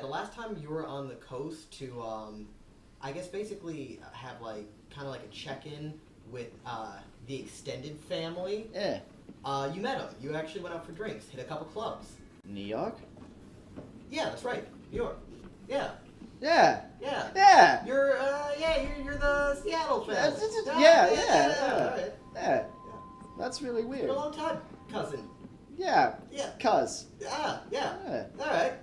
the last time you were on the coast to, I guess basically have kind of like a check-in with the extended family. Yeah. You met him. You actually went out for drinks, hit a couple clubs. New York? Yeah, that's right. New York. Yeah. Yeah. Yeah. Yeah. You're the Seattle family. Yeah. Alright. Yeah. That's really weird. Been a long time, cousin. Yeah. Yeah. Cuz. Yeah. Yeah. Alright.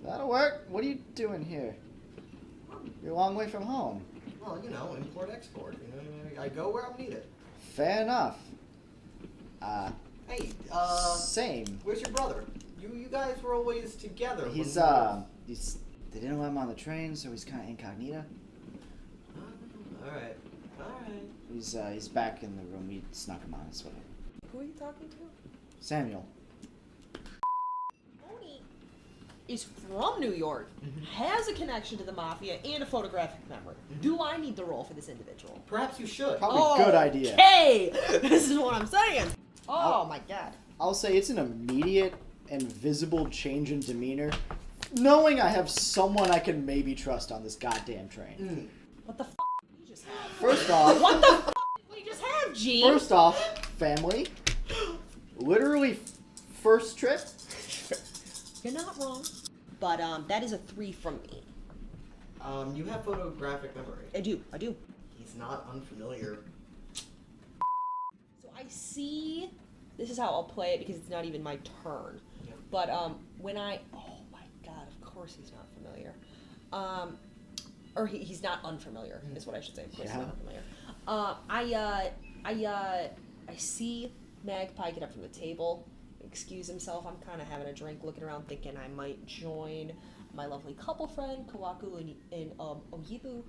That'll work. What are you doing here? You're a long way from home. Well, import-export. I go where I'm needed. Fair enough. Hey, Same. where's your brother? You guys were always together. He's they didn't let him on the train, so he's kind of incognito. Alright. He's back in the room. We snuck him on. That's what. Who are you talking to? Samuel. Tony is from New York, has a connection to the mafia, and a photographic memory. Do I need the role for this individual? Perhaps you should. Probably a good idea. Okay, this is what I'm saying. Oh my god. I'll say it's an immediate and visible change in demeanor, knowing I have someone I can maybe trust on this goddamn train. What the f*** did you just have? First off, What the f*** did we just have, Gene? First off, family. Literally first trip. You're not wrong. But that is a 3 from me. You have photographic memory. I do. He's not unfamiliar. So I see. This is how I'll play it because it's not even my turn. Yeah. But when I, oh my god, of course he's not familiar. Or he's not unfamiliar is what I should say. Of course he's not unfamiliar. I see Magpie get up from the table, excuse himself. I'm kind of having a drink, looking around, thinking I might join my lovely couple friend Kawaku and Oyibu.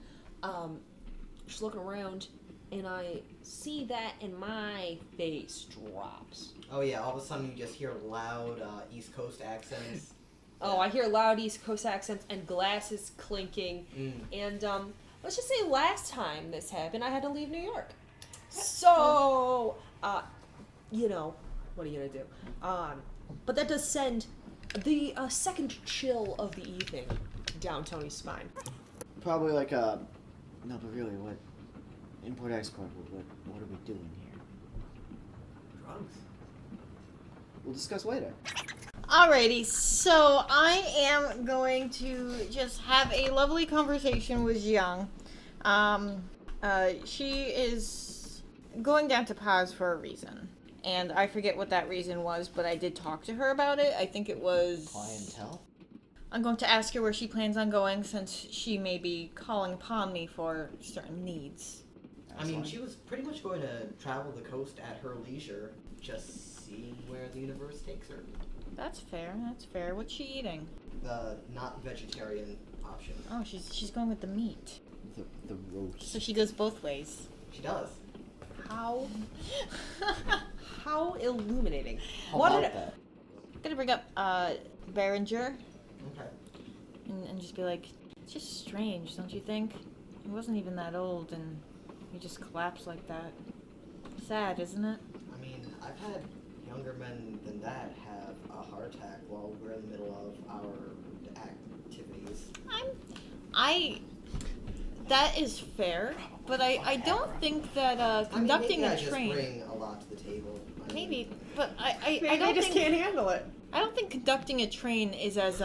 Just looking around, and I see that, and my face drops. Oh yeah, all of a sudden you just hear loud East Coast accents. Oh, I hear loud East Coast accents and glasses clinking. And let's just say last time this happened, I had to leave New York. So, what are you gonna do? But that does send the second chill of the evening down Tony's spine. Probably like a. No, but really, what? Import-export, what are we doing here? Drugs. We'll discuss later. Alrighty, so I am going to just have a lovely conversation with Jiang. She is going down to Paz for a reason. And I forget what that reason was, but I did talk to her about it. I think it was... Clientele? I'm going to ask her where she plans on going since she may be calling upon me for certain needs. I mean, she was pretty much going to travel the coast at her leisure, just seeing where the universe takes her. That's fair. What's she eating? The not vegetarian option. Oh, she's going with the meat. The roast. So she goes both ways. She does. How illuminating. How about that? I'm gonna bring up Behringer Okay. and just be like, it's just strange, don't you think? He wasn't even that old and he just collapsed like that. Sad, isn't it? I mean, I've had younger men than that have a heart attack while we're in the middle of our activities. That is fair, but I don't think that conducting maybe a train. I just bring a lot to the table. Maybe, but I Maybe don't I just think can't handle it. I don't think conducting a train is as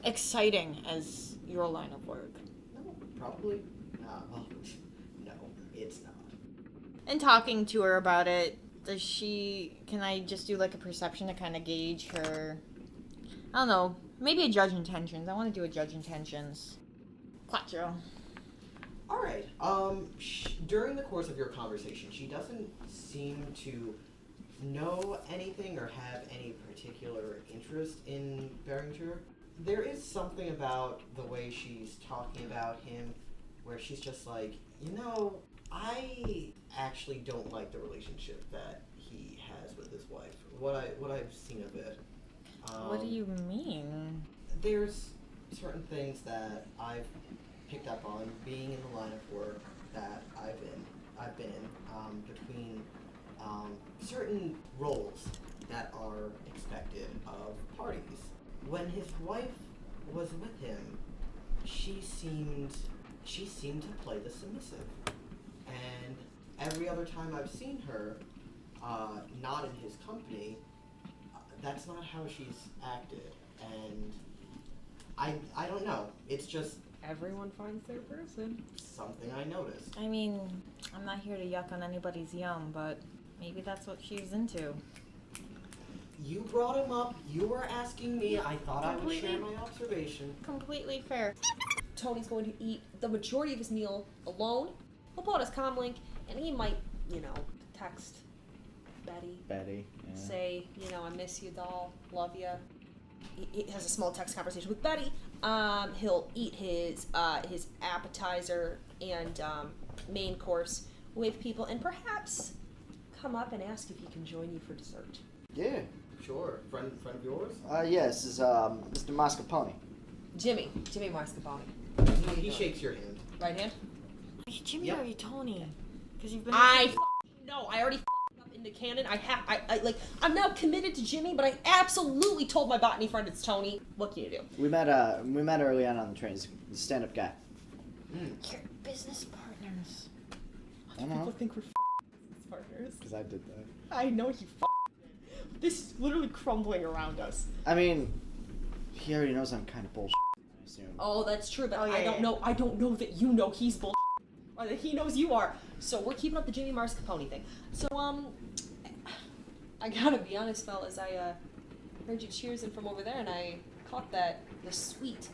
exciting as your line of work. No, probably. Well, no, it's not. And talking to her about it, can I just do like a perception to kind of gauge her, I don't know, maybe a judge intentions. I want to do a judge intentions. Quattro. Alright, during the course of your conversation, she doesn't seem to know anything or have any particular interest in Behringer. There is something about the way she's talking about him where she's just like, I actually don't like the relationship that he has with his wife. What I've seen of it. What do you mean? There's certain things that I've picked up on being in the line of work that I've been in between certain roles that are expected of parties. when his wife was with him, she seemed to play the submissive. And every other time I've seen her, not in his company, that's not how she's acted. And I don't know. It's just Everyone finds their person. something I noticed. I mean, I'm not here to yuck on anybody's yum, but maybe that's what she's into. You brought him up. You were asking me. I thought I would share my observation. Completely fair. Tony's going to eat the majority of his meal alone. He'll pull out his comm link, and he might, text Betty. Yeah. Say, I miss you, doll. Love you. He has a small text conversation with Betty. He'll eat his appetizer and main course with people, and perhaps come up and ask if he can join you for dessert. Yeah. Sure. Friend of yours? Yes, is Mr. Mascarpone. Jimmy Mascarpone. He shakes your hand. Right hand? Jimmy Yep. or Tony? Because you've been. I already up into canon. I'm now committed to Jimmy, but I absolutely told my botany friend it's Tony. What can you do? We met early on the train. He's a stand-up guy. You're business partners. I don't know. People think we're business partners. Because I did that. I know you did. This is literally crumbling around us. I mean, he already knows I'm kind of bullshit, I assume. Oh, that's true, but Oh, yeah, I don't yeah. know. I don't know that you know he's bull, or that he knows you are. So we're keeping up the Jimmy Mascarpone thing. So I gotta be honest, fellas. I heard you cheersing from over there, and I caught the sweet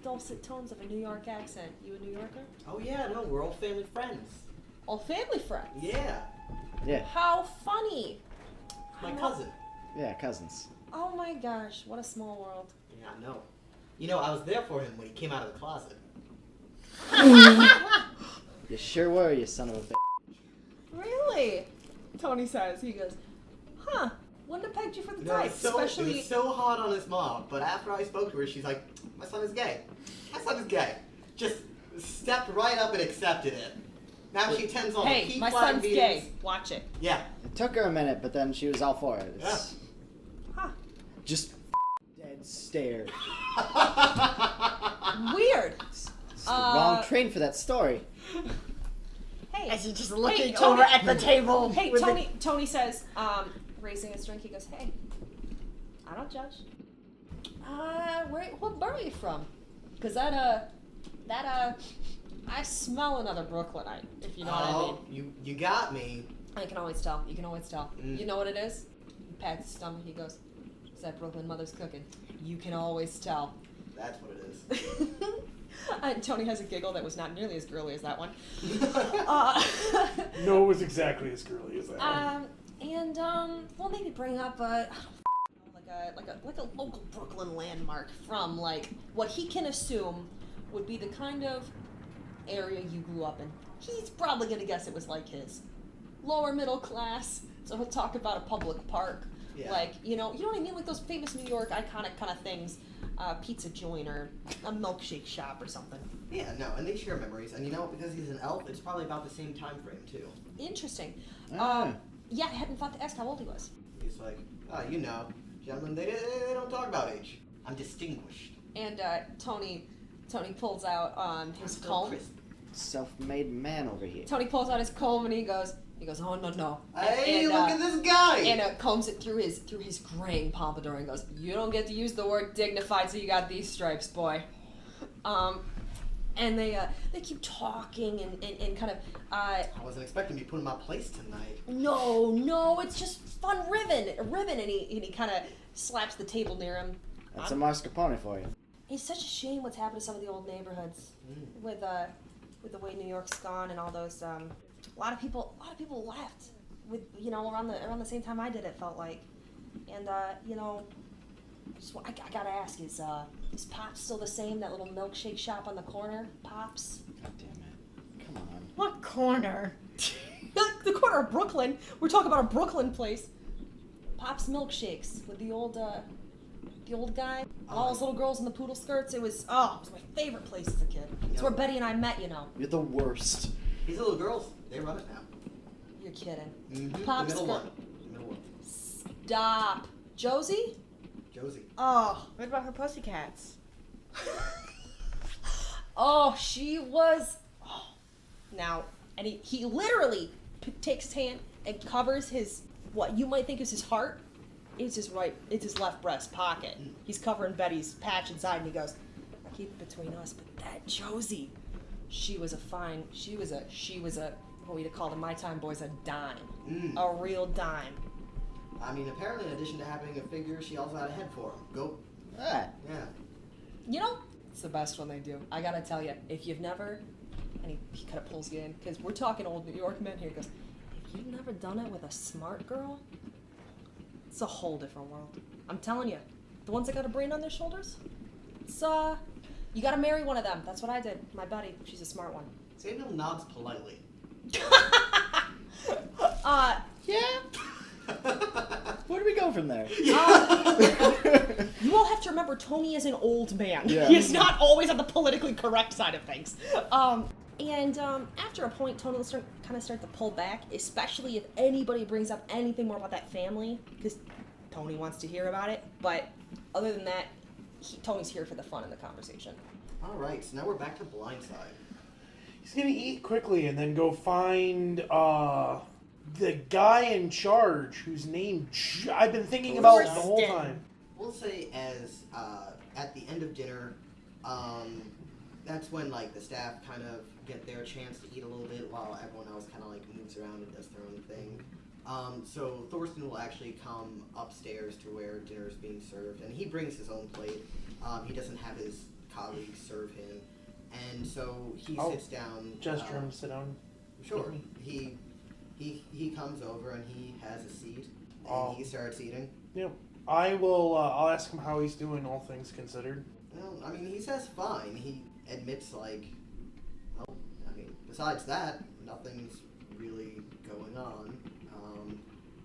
dulcet tones of a New York accent. You a New Yorker? Oh yeah, no, we're all family friends. All family friends. Yeah. Yeah. How funny. My cousin. Yeah, cousins. Oh my gosh, what a small world. Yeah, I know. I was there for him when he came out of the closet. You sure were, you son of a bitch. Really? Tony says. He goes, huh, wouldn't have pegged you for the type, It especially... was so hard on his mom, but after I spoke to her, she's like, my son is gay. My son is gay. Just stepped right up and accepted it. Now she attends all the Hey, key my flag son's meetings. gay. Watch it. Yeah. It took her a minute, but then she was all for it. It's Huh. just dead stare. Weird. It's the wrong train for that story. Hey. As you're just looking Tony. over at the table. Hey, with Tony says, raising his drink, he goes, hey, I don't judge. What borough are you from? Because I smell another Brooklynite, if you know what I mean. You got me. I can always tell. You can always tell. Mm. You know what it is? He pats his stomach, he goes, it's that Brooklyn mother's cooking. You can always tell. That's what it is. And Tony has a giggle that was not nearly as girly as that one. No, it was exactly as girly as that one. We'll maybe bring up a local Brooklyn landmark from what he can assume would be the kind of area you grew up in. He's probably gonna guess it was like his lower middle class. So he'll talk about a public park, Yeah. you know what I mean, like those famous New York iconic kind of things, pizza joint or a milkshake shop or something. Yeah, no, and they share memories. And because he's an elf, it's probably about the same time frame, too. Interesting. Ah. Yeah, I hadn't thought to ask how old he was. He's like, gentlemen, they don't talk about age. I'm distinguished. And Tony pulls out his I'm still comb. crisp. Self-made man over here. Tony pulls out his comb and he goes, oh no. Hey, and, look at this guy! And combs it through his graying pompadour and goes, you don't get to use the word dignified, so you got these stripes, boy. And they keep talking and kind of I wasn't expecting to be put in my place tonight. no, it's just fun ribbon, and he kind of slaps the table near him. That's a mascarpone for you. It's such a shame what's happened to some of the old neighborhoods with the way New York's gone and all those. A lot of people left with around the same time I did. It felt like, and I gotta ask, is Pops still the same? That little milkshake shop on the corner, Pops? God damn it. Come on. What corner? The corner of Brooklyn. We're talking about a Brooklyn place. Pops Milkshakes with the old guy, all those little girls in the poodle skirts. It was my favorite place as a kid. It's where Betty and I met. You're the worst. These little girls, they run it now. You're kidding. Mm-hmm. Pop The middle skirt. one. The middle one. Stop, Josie. Josie. Oh. What about her pussycats? Oh, she was. Oh. Now, and he literally takes his hand and covers his, what you might think is his heart. It's his left breast pocket. He's covering Betty's patch inside, and he goes, keep it between us, but that Josie, she was a, what we'd call in my time, boys, a dime. A real dime. I mean, apparently, in addition to having a figure, she also had a head for him. Go. Ah. Yeah. You know, it's the best one they do. I gotta tell you, if you've never, and he kind of pulls you in, because we're talking old New York men here, he goes, if you've never done it with a smart girl, it's a whole different world. I'm telling you, the ones that got a brain on their shoulders, it's, you gotta marry one of them. That's what I did. My buddy, she's a smart one. Samuel nods politely. Yeah. Where do we go from there? You all have to remember, Tony is an old man. Yeah. He is not always on the politically correct side of things. After a point, Tony will start to pull back, especially if anybody brings up anything more about that family, because Tony wants to hear about it. But other than that, Tony's here for the fun in the conversation. All right, so now we're back to Blindside. He's gonna eat quickly and then go find the guy in charge whose name I've been thinking about the whole time. We'll say as at the end of dinner, that's when like the staff kind of get their chance to eat a little bit while everyone else kind of like moves around and does their own thing. So Thorsten will actually come upstairs to where dinner is being served, and he brings his own plate. He doesn't have his colleagues serve him, and so he sits down. Gesture him to sit down. Sure. He comes over and he has a seat, and he starts eating. Yep. I will. I'll ask him how he's doing, all things considered. Well, I mean, he says fine. He admits, like, well, I mean, besides that, nothing's really going on.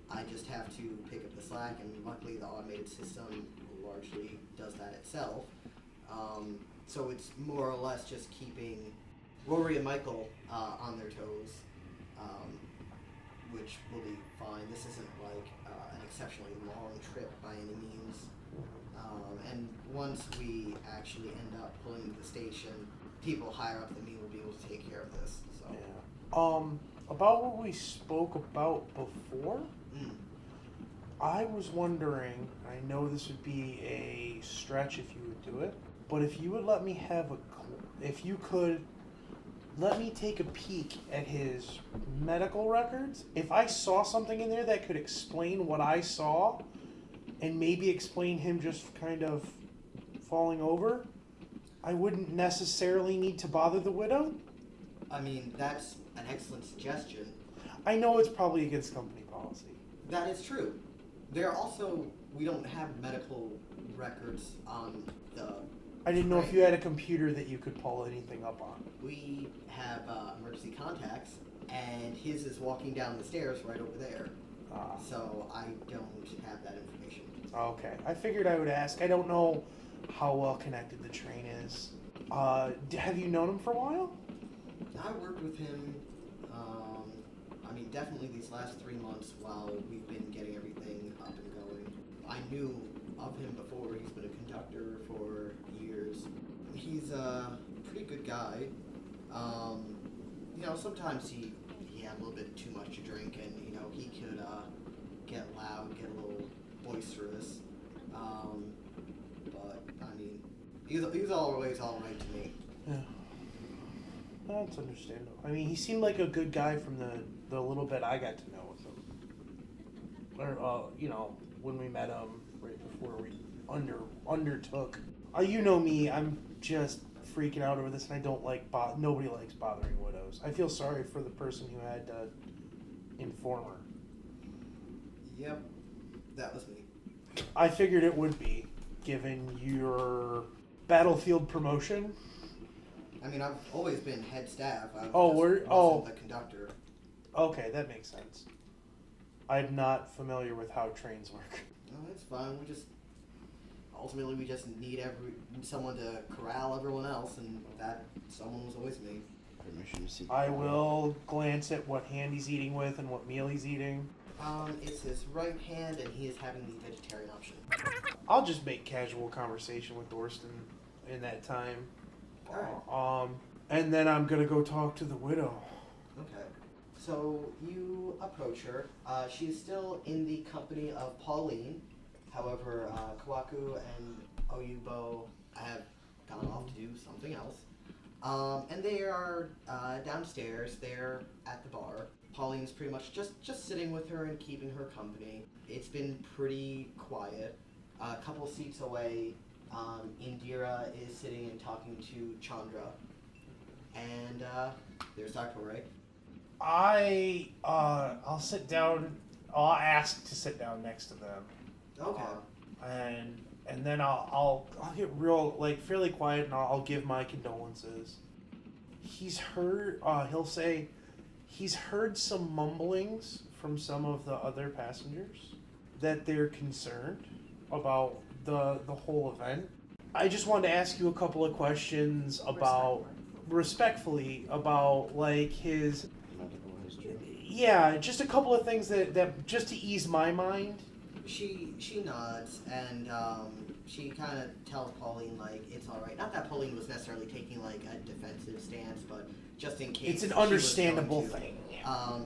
I just have to pick up the slack, and luckily the automated system largely does that itself. So it's more or less just keeping Rory and Michael on their toes, which will be fine. This isn't like an exceptionally long trip by any means. And once we actually end up pulling into the station, people higher up than me will be able to take care of this. So. Yeah. About what we spoke about before, I was wondering, I know this would be a stretch if you would do it, but if you would let me have if you could let me take a peek at his medical records, if I saw something in there that could explain what I saw, and maybe explain him just kind of falling over, I wouldn't necessarily need to bother the widow. I mean, that's an excellent suggestion. I know it's probably against company policy. That is true. There are also, we don't have medical records on the... I didn't know if you had a computer that you could pull anything up on. We have emergency contacts, and his is walking down the stairs right over there. So I don't have that information. Okay. I figured I would ask. I don't know how well connected the train is. Have you known him for a while? I worked with him, I mean, definitely these last 3 months while we've been getting everything up and going. I knew of him before. He's been a conductor for years. He's a pretty good guy. You know, sometimes he had a little bit too much to drink, and, you know, he could get loud, get a little boisterous. But, I mean, he was always all right to me. Yeah. That's understandable. I mean, he seemed like a good guy from the little bit I got to know with him. Or, you know, when we met him right before we undertook. You know me, I'm just freaking out over this, and I don't like nobody likes bothering widows. I feel sorry for the person who had to inform her. Yep, that was me. I figured it would be, given your battlefield promotion. I mean, I've always been head staff. I wasn't the conductor. Okay, that makes sense. I'm not familiar with how trains work. No, it's fine. Ultimately, we just need someone to corral everyone else, and that someone was always me. Permission to see. I will glance at what hand he's eating with and what meal he's eating. It's his right hand, and he is having the vegetarian option. I'll just make casual conversation with Dorston in that time. Alright. And then I'm gonna go talk to the widow. Okay. So you approach her. She's still in the company of Pauline. However, Kawaku and Oyubo have gone off to do something else. And they are downstairs. They're at the bar. Pauline's pretty much just sitting with her and keeping her company. It's been pretty quiet. A couple seats away, Indira is sitting and talking to Chandra. And there's Dr. Ray. I'll sit down. I'll ask to sit down next to them. Okay. And then I'll get real fairly quiet and I'll give my condolences. He's heard. He'll say he's heard some mumblings from some of the other passengers that they're concerned about the whole event. I just wanted to ask you a couple of questions about respectfully about his. Yeah, just a couple of things that just to ease my mind. She nods and she kind of tells Pauline it's all right. Not that Pauline was necessarily taking a defensive stance, but just in case. It's an understandable thing.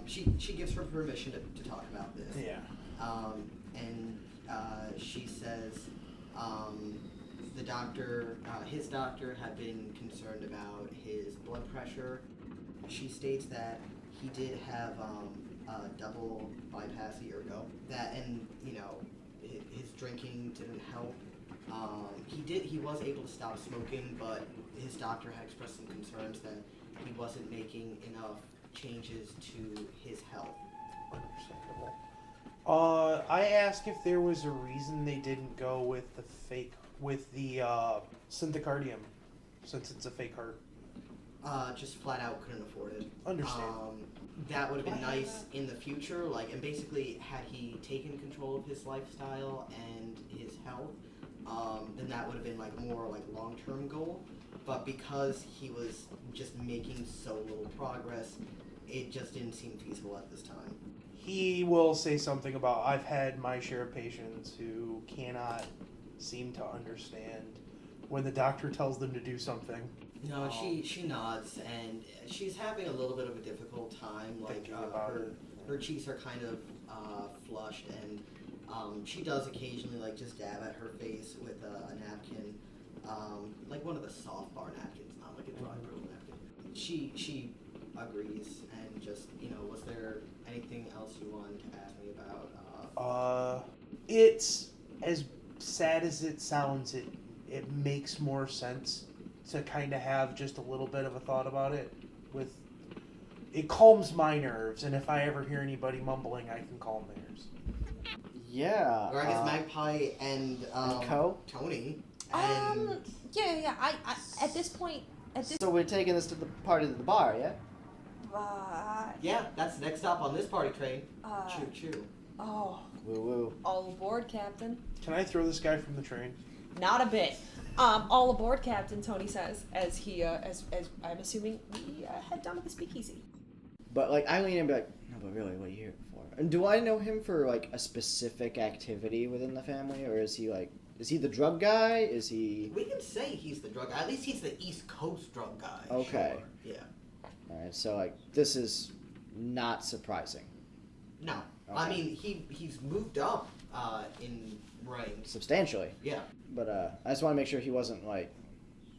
She gives her permission to talk about this. Yeah. And she says the doctor, his doctor, had been concerned about his blood pressure. She states that he did have double bypass a year ago. That and his drinking didn't help. He was able to stop smoking, but his doctor had expressed some concerns that he wasn't making enough changes to his health. Understandable. I asked if there was a reason they didn't go with the synthecardium, since it's a fake heart. Just flat out couldn't afford it. Understandable. That would have been nice in the future, and basically had he taken control of his lifestyle and his health, then that would have been more long-term goal. But because he was just making so little progress, it just didn't seem feasible at this time. He will say something about, I've had my share of patients who cannot seem to understand when the doctor tells them to do something. No, she nods, and she's having a little bit of a difficult time. Her cheeks are kind of flushed, and she does occasionally just dab at her face with a napkin, one of the soft bar napkins, not a dry brittle napkin. She agrees, and just was there anything else you wanted to ask me about? It's as sad as it sounds. It makes more sense to kind of have just a little bit of a thought about it. It calms my nerves, and if I ever hear anybody mumbling, I can calm theirs. Yeah. Or I guess Magpie and Tony. And Yeah. I at this point, So we're taking this to the party to the bar, yeah? yeah, that's the next stop on this party train. Choo. Oh, Woo woo. all aboard, Captain. Can I throw this guy from the train? Not a bit. All aboard, Captain. Tony says as he as I'm assuming we head down to the speakeasy. But I lean in and be like, no, but really, what are you here for? And do I know him for a specific activity within the family, or is he the drug guy? Is he? We can say he's the drug guy. At least he's the East Coast drug guy. Okay. Sure. Yeah. All right. So this is not surprising. No. Okay. I mean, he's moved up in rank. Substantially. Yeah. But I just want to make sure he wasn't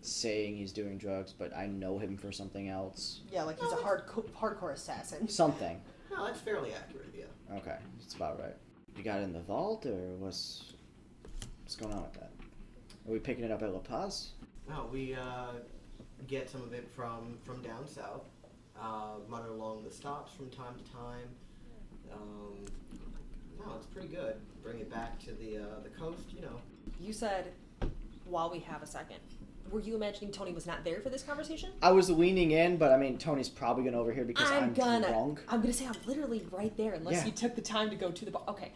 saying he's doing drugs, but I know him for something else. Yeah, he's a hardcore assassin. Something. No, that's fairly accurate. Yeah. Okay, that's about right. You got it in the vault, or what's going on with that? Are we picking it up at La Paz? No, we get some of it from down south. Run it along the stops from time to time. No, it's pretty good. Bring it back to the coast, You said, while we have a second, were you imagining Tony was not there for this conversation? I was leaning in, but Tony's probably gonna overhear because I'm drunk. I'm gonna say I'm literally right there unless Yeah. you took the time to go to the bar. Okay.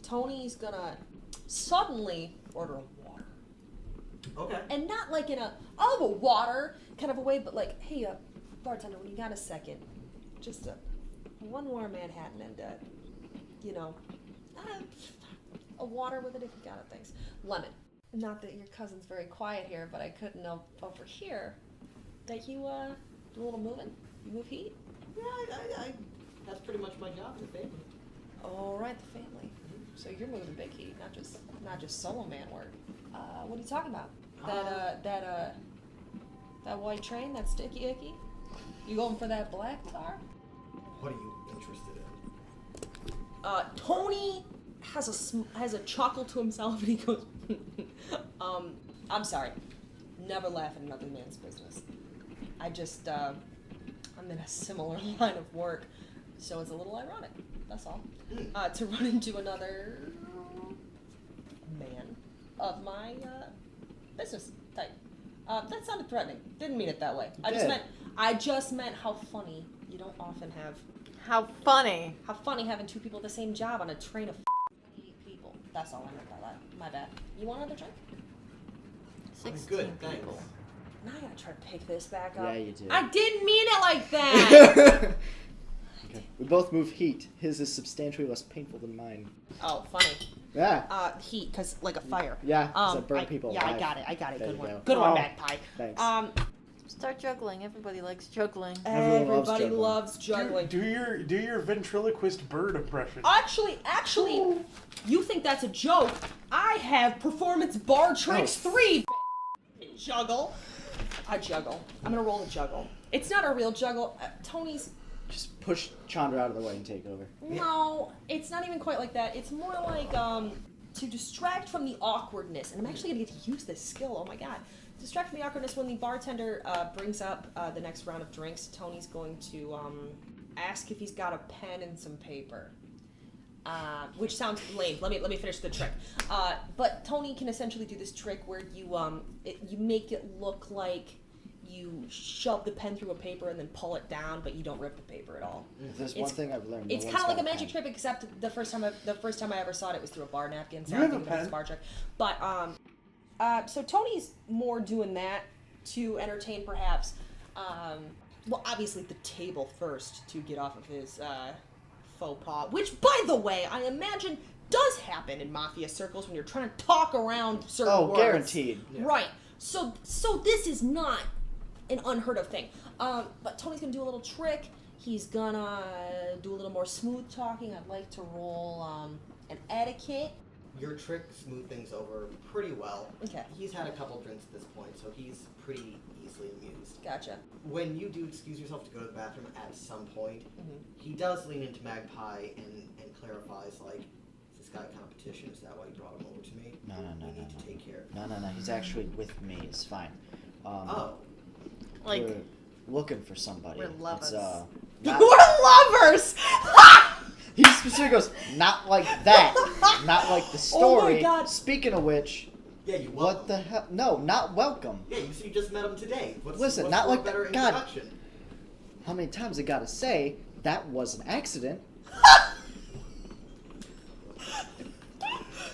Tony's gonna suddenly order a water. Okay. And not in a water kind of a way, but hey, bartender, when you got a second, just one more Manhattan and, a water with it if you got it, thanks. Lemon. Not that your cousin's very quiet here, but I couldn't know over here that you, do a little moving. You move heat? Yeah, I that's pretty much my job in the family. All right, the family. So you're moving big heat, not just solo man work. What are you talking about? That white train, that sticky icky? You going for that black tar? What are you interested in? Tony has a chuckle to himself, and he goes, I'm sorry. Never laugh at another man's business. I just, I'm in a similar line of work, so it's a little ironic, that's all. To run into another man of my, business type. That sounded threatening. Didn't mean it that way. I just meant how funny you don't often have. How funny. How funny having two people at the same job on a train of 8 people. That's all I meant by that. My bad. You want another drink? 16 Good, thanks. people. Now I gotta try to pick this back up. Yeah, you do. I didn't mean it like that! Okay. We both move heat. His is substantially less painful than mine. Oh, funny. Yeah. Heat, because like a fire. Yeah, 'cause I burn people Yeah, alive. I got it. There Good you one. go. Good one, Oh. Magpie. Thanks. Start juggling. Everybody likes juggling. Everyone loves Everybody juggling. loves juggling. Do your ventriloquist bird impression. Actually, you think that's a joke. I have performance bar tricks 3. Juggle. I juggle. I'm gonna roll a juggle. It's not a real juggle. Tony's. Just push Chandra out of the way and take over. No, it's not even quite like that. It's more like to distract from the awkwardness. And I'm actually gonna get to use this skill. Oh my god. Distract from the awkwardness when the bartender brings up the next round of drinks. Tony's going to ask if he's got a pen and some paper. Which sounds lame. Let me finish the trick. But Tony can essentially do this trick where you make it look like you shove the pen through a paper and then pull it down, but you don't rip the paper at all. If there's one thing I've learned. It's kind of like a magic trick, except the first time I ever saw it was through a bar napkin. So You I have think a it was pen? bar trick. But so Tony's more doing that to entertain, perhaps. Well, obviously the table first to get off of his faux pas, which, by the way, I imagine does happen in mafia circles when you're trying to talk around certain words. Guaranteed. Yeah. Right. So this is not an unheard of thing. But Tony's gonna do a little trick. He's gonna do a little more smooth talking. I'd like to roll an etiquette. Your trick smoothed things over pretty well. Okay. He's had a couple drinks at this point, so he's pretty easily amused. Gotcha. When you do excuse yourself to go to the bathroom at some point, Mm-hmm. he does lean into Magpie and clarifies, like, is this guy competition? Is that why you brought him over to me? No. We need to take care of No. He's actually with me. It's fine. Oh. Like, we're looking for somebody. we're lovers. Not, We're lovers! he specifically goes, not like that. Not like the story. Oh my God. Speaking of which, Yeah, you what welcome. the hell? No, not welcome. Yeah, you just met him today. Listen, what's not for a like better that. God. introduction? How many times I gotta say that was an accident?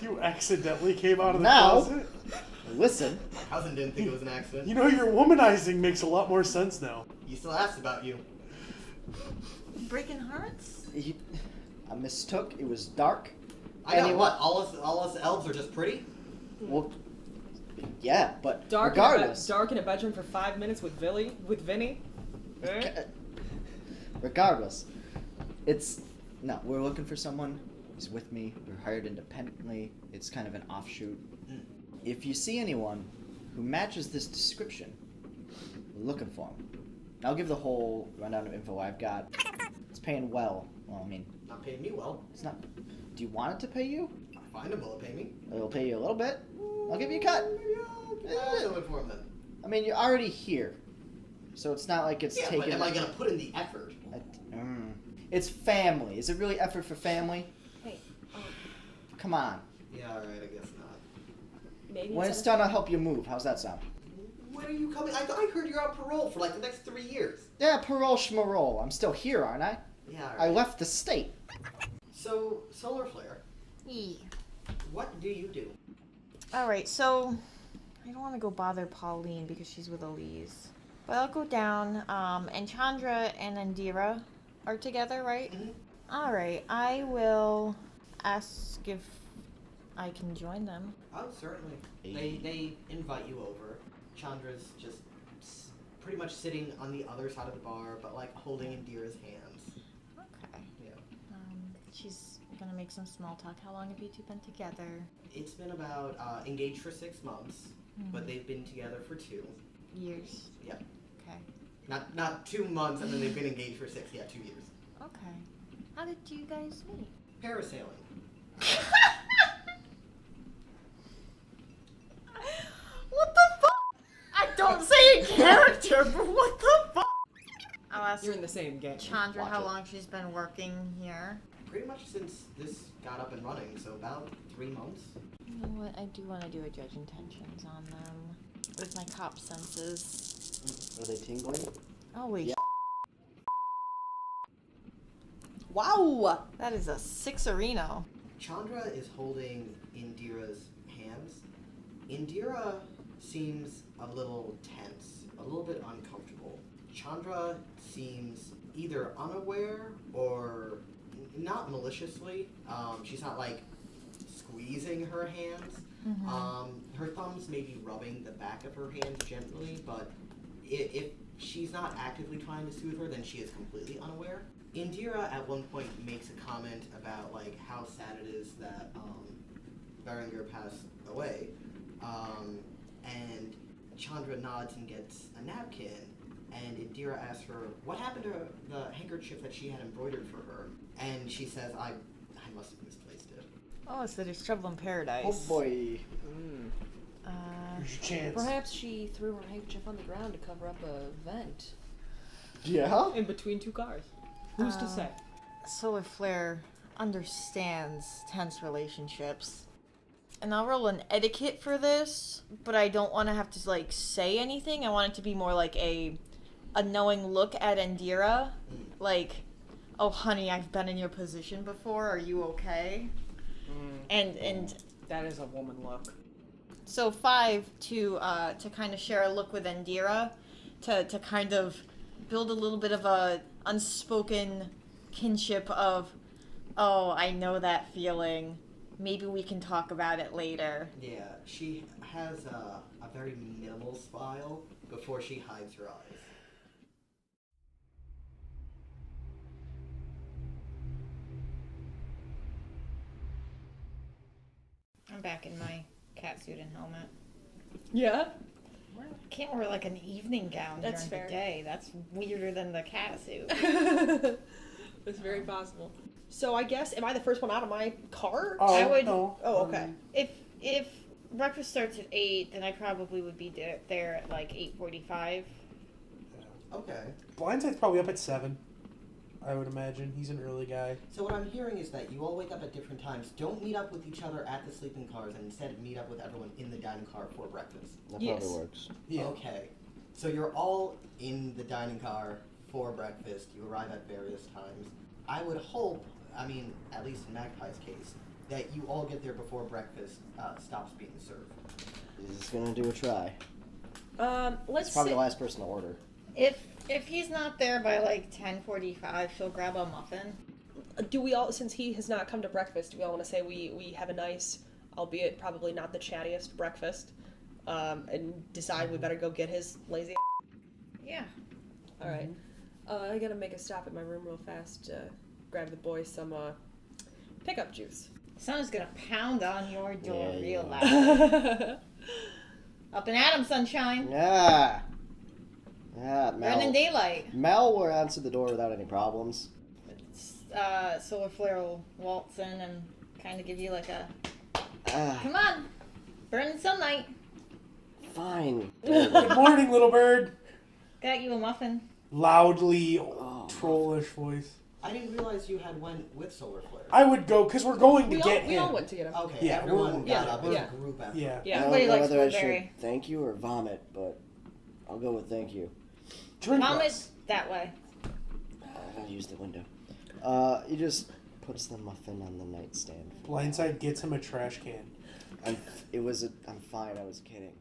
You accidentally came out of the Now- closet? Listen, My cousin didn't think it was an accident. You know, your womanizing makes a lot more sense now. He still asked about you. breaking hearts? I mistook. It was dark. I know, Anyway. what? All us elves are just pretty? Well, yeah, but Dark regardless. in a bedroom for 5 minutes with Vinny. Regardless, we're looking for someone who's with me. We're hired independently. It's kind of an offshoot. If you see anyone who matches this description, we're looking for them. I'll give the whole rundown of info I've got. It's paying well. Well, I mean, Not paying me well. it's not. Do you want it to pay you? I find him, will it pay me? It'll pay you a little bit. I'll give you a cut. Maybe I'll for him then. I mean, you're already here, so it's not like it's Yeah, taking. but am I going to put in the effort? It's family. Is it really effort for family? Hey, Come on. Yeah, alright, I guess not. maybe When it's done, I'll help you move. How's that sound? When are you coming? I heard you're on parole for like the next 3 years. Yeah, parole schmarole. I'm still here, aren't I? Yeah, I alright. left the state. So, Solar Flare, Yeah. what do you do? Alright, so I don't want to go bother Pauline because she's with Elise. But I'll go down, and Chandra and Indira are together, right? Mhm. All right. I will ask if I can join them. Oh, certainly. They invite you over. Chandra's just pretty much sitting on the other side of the bar, but like holding Indira's hands. Okay. Yeah. She's gonna make some small talk. How long have you two been together? It's been about engaged for 6 months, but they've been together for 2 years. Yeah. Okay. Not 2 months, and then they've been engaged for 6. Yeah, 2 years. Okay. How did you guys meet? Parasailing. What the fuck? I don't say in character, but what the fuck? I'll ask You're in the same game. Chandra Watch how it. long she's been working here. Pretty much since this got up and running, so about 3 months. You know what? I do want to do a judge intentions on them with my cop senses. Are they tingling? Holy Yeah. Wow! that is a 6 Reno. Chandra is holding Indira's hands. Indira seems a little tense, a little bit uncomfortable. Chandra seems either unaware or not maliciously. She's not like squeezing her hands. Her thumbs may be rubbing the back of her hands gently, but if she's not actively trying to soothe her, then she is completely unaware. Indira at one point makes a comment about like how sad it is that Berenger passed away, and Chandra nods and gets a napkin, and Indira asks her what happened to the handkerchief that she had embroidered for her, and she says, I must have misplaced it. Oh, so there's trouble in paradise. Oh boy. Here's your chance. Perhaps she threw her handkerchief on the ground to cover up a vent. Yeah? In between 2 cars. Who's to say? Solar Flare understands tense relationships. And I'll roll an etiquette for this, but I don't want to have to like say anything. I want it to be more like a knowing look at Indira, like, "Oh, honey, I've been in your position before. Are you okay?" And That is a woman look. so 5 to kind of share a look with Indira, to kind of build a little bit of a unspoken kinship of, "Oh, I know that feeling. Maybe we can talk about it later." Yeah, she has a very minimal smile before she hides her eyes. I'm back in my catsuit and helmet. Yeah? I can't wear like an evening gown That's during fair. the day. That's weirder than the catsuit. It's very possible. So I guess, am I the first one out of my car? Oh, I would- no. Oh, okay. If breakfast starts at 8, then I probably would be there at like 8:45. Okay. Blindside's probably up at 7, I would imagine. He's an early guy. So what I'm hearing is that you all wake up at different times. Don't meet up with each other at the sleeping cars, and instead meet up with everyone in the dining car for breakfast. That Yes. probably works. Yeah. Okay. So you're all in the dining car for breakfast. You arrive at various times. I would hope, I mean, at least in Magpie's case, that you all get there before breakfast stops being served. He's gonna do a try. Let's He's probably say, the last person to order. If he's not there by like 10:45, she'll grab a muffin. do we all, since he has not come to breakfast, do we all want to say we have a nice, albeit probably not the chattiest breakfast, and decide we better go get his lazy Yeah. All right. I gotta make a stop at my room real fast. Grab the boys some pickup juice. Someone's gonna pound on your door Yeah, real yeah. loud. Up and at 'em, sunshine. Yeah. Yeah, Mel. Running daylight. Mel will answer the door without any problems. Solar Flare will waltz in and kind of give you like a, Ah, come on, burning sunlight. fine. Good morning, little bird. Got you a muffin. Loudly, Oh, trollish voice. I didn't realize you had went with Solar Flare. I would go, because we're going to We get all, him. we all went to get him. Okay, Yeah, everyone we're- got yeah, up as yeah. a group after. Yeah. Yeah. I don't Everybody know likes whether I blueberry. should thank you or vomit, but I'll go with thank you. Drink Vomit us. that way. I'll use the window. He just puts the muffin on the nightstand. Blindside gets him a trash can. I'm fine, I was kidding.